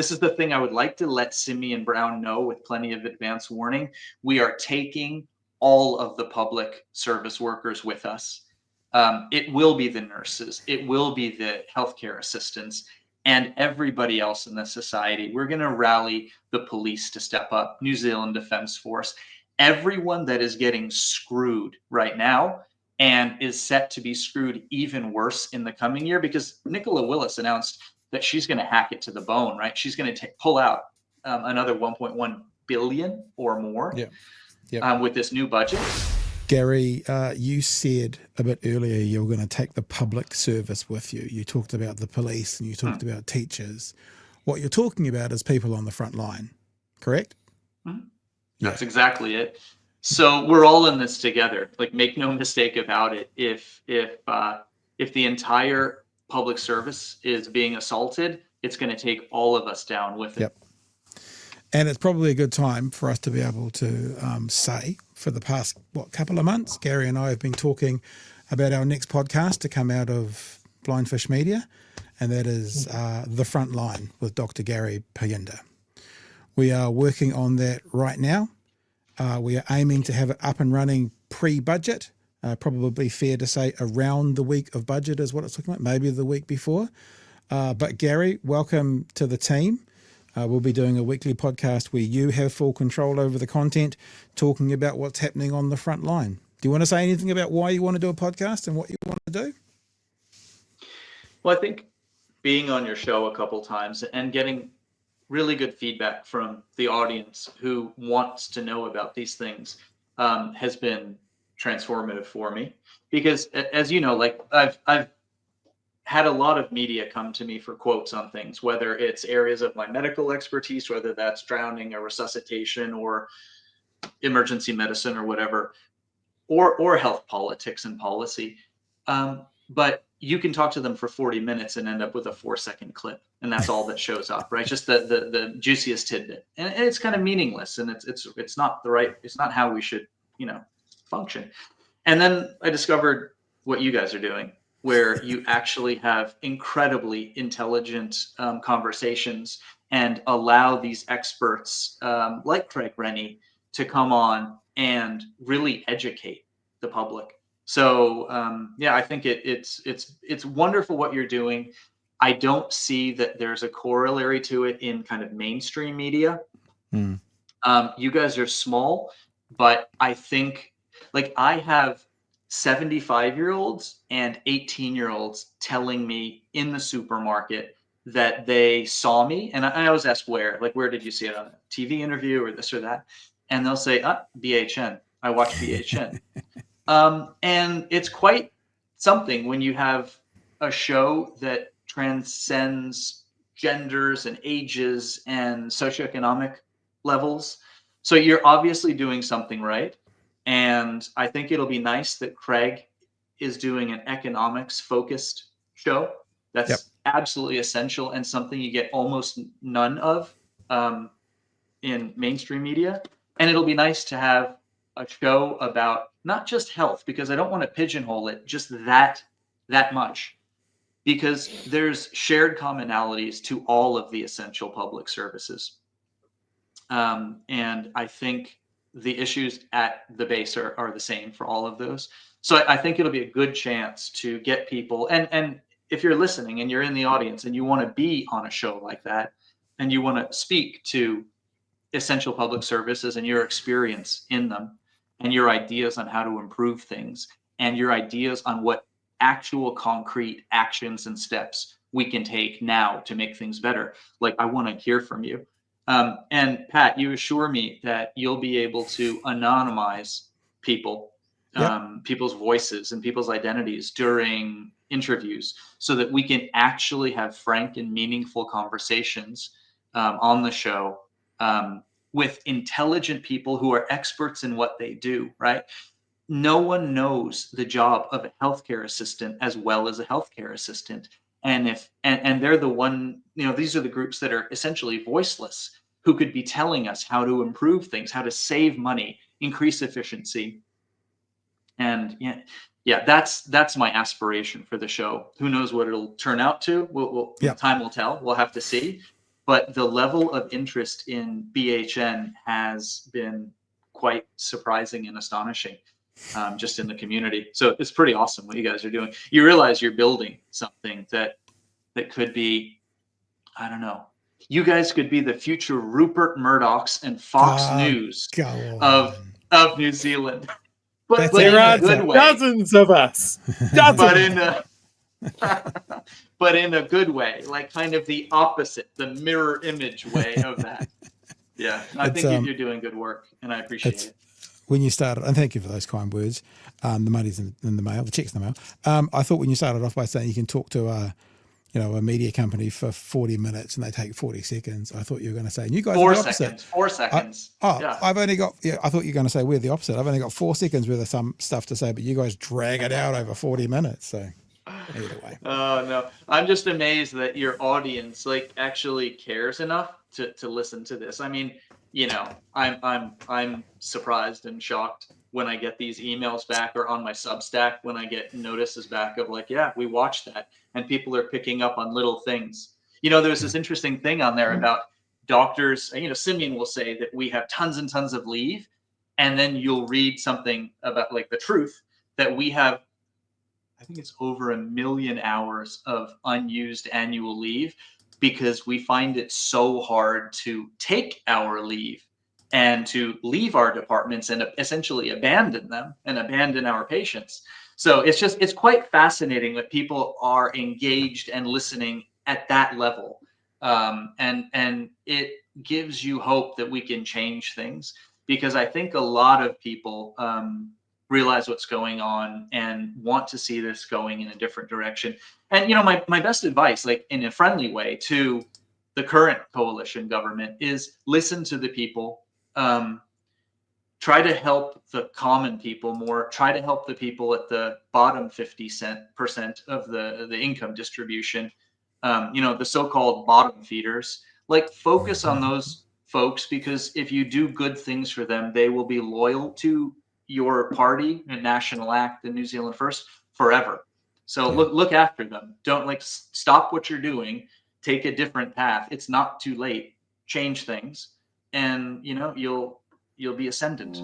this is the thing I would like to let Simeon Brown know with plenty of advance warning. We are taking all of the public service workers with us. It will be the nurses, it will be the healthcare assistants, and everybody else in the society. We're going to rally the police to step up, New Zealand Defence Force, everyone that is getting screwed right now and is set to be screwed even worse in the coming year, because Nicola Willis announced that she's going to hack it to the bone, right? She's going to pull out another 1.1 billion or more with this new budget. Gary, you said a bit earlier you were going to take the public service with you. You talked about the police and you talked about teachers. What you're talking about is people on the front line, correct? That's exactly it. So we're all in this together. Like, make no mistake about it. If the entire public service is being assaulted, it's going to take all of us down with it. And it's probably a good time for us to be able to say, for the past, couple of months, Gary and I have been talking about our next podcast to come out of Blindfish Media, and that is The Frontline with Dr. Gary Payinda. We are working on that right now. We are aiming to have it up and running pre-budget, probably fair to say around the week of budget is what it's looking like, maybe the week before. But Gary, welcome to the team. We'll be doing a weekly podcast where you have full control over the content, talking about what's happening on the front line. Do you want to say anything about why you want to do a podcast and what you want to do? Well, I think being on your show a couple times and getting really good feedback from the audience who wants to know about these things has been transformative for me. Because, as you know, like I've had a lot of media come to me for quotes on things, whether it's areas of my medical expertise, whether that's drowning or resuscitation or emergency medicine or whatever, or health politics and policy. But you can talk to them for 40 minutes and end up with a 4-second clip, and that's all that shows up, right? Just the juiciest tidbit, and it's kind of meaningless, and it's not it's not how we should, function. And then I discovered what you guys are doing, where you actually have incredibly intelligent conversations and allow these experts like Craig Rennie to come on and really educate the public. So I think it's wonderful what you're doing. I don't see that there's a corollary to it in kind of mainstream media. You guys are small, but I think, like, I have 75-year-olds and 18-year-olds telling me in the supermarket that they saw me, and I always ask where did you see it, on a TV interview or this or that, and they'll say BHN. I watch BHN. And it's quite something when you have a show that transcends genders and ages and socioeconomic levels. So you're obviously doing something right. And I think it'll be nice that Craig is doing an economics focused show. That's absolutely essential and something you get almost none of in mainstream media. And it'll be nice to have a show about not just health, because I don't want to pigeonhole it just that much, because there's shared commonalities to all of the essential public services. And I think the issues at the base are the same for all of those. So I think it'll be a good chance to get people, and if you're listening and you're in the audience and you want to be on a show like that, and you want to speak to essential public services and your experience in them, and your ideas on how to improve things, and your ideas on what actual concrete actions and steps we can take now to make things better, like, I want to hear from you. And Pat, you assure me that you'll be able to anonymize people, people's voices and people's identities during interviews, so that we can actually have frank and meaningful conversations on the show with intelligent people who are experts in what they do, right? No one knows the job of a healthcare assistant as well as a healthcare assistant. And and they're the one, these are the groups that are essentially voiceless, who could be telling us how to improve things, how to save money, increase efficiency. And that's my aspiration for the show. Who knows what it'll turn out to? Time will tell. We'll have to see. but the level of interest in BHN has been quite surprising and astonishing, just in the community. So it's pretty awesome what you guys are doing. You realize you're building something that could be, I don't know, you guys could be the future Rupert Murdochs and Fox News Go of on. New Zealand, but That's in There a are good way. dozens of us. But Dozens. in a but in a good way, like kind of the opposite, the mirror image way of that. Yeah, I It's, think you're doing good work, and I appreciate it's it. when you started, and thank you for those kind words. The money's in the mail, the check's in the mail. I thought when you started off by saying you can talk to a media company for 40 minutes and they take 40 seconds, I thought you were going to say, and you guys are the opposite. 4 seconds. Yeah. I've only got, I thought you were going to say we're the opposite. I've only got 4 seconds worth of some stuff to say, but you guys drag it out over 40 minutes. So either way. Oh no, I'm just amazed that your audience like actually cares enough to listen to this. I mean, I'm surprised and shocked when I get these emails back, or on my Substack when I get notices back of like, yeah, we watched that, and people are picking up on little things. There's this interesting thing on there about doctors. Simeon will say that we have tons and tons of leave, and then you'll read something about like the truth that we have, I think it's over 1 million hours of unused annual leave, because we find it so hard to take our leave and to leave our departments and essentially abandon them and abandon our patients. So it's quite fascinating that people are engaged and listening at that level. And it gives you hope that we can change things, because I think a lot of people realize what's going on and want to see this going in a different direction. And my best advice, like in a friendly way to the current coalition government, is listen to the people. Try to help the common people more. Try to help the people at the bottom 50% of the income distribution. The so-called bottom feeders. Like, focus on those folks, because if you do good things for them, they will be loyal to your party and National Act and New Zealand First forever. So look after them. Don't stop what you're doing. Take a different path. It's not too late. Change things, and you'll be ascendant.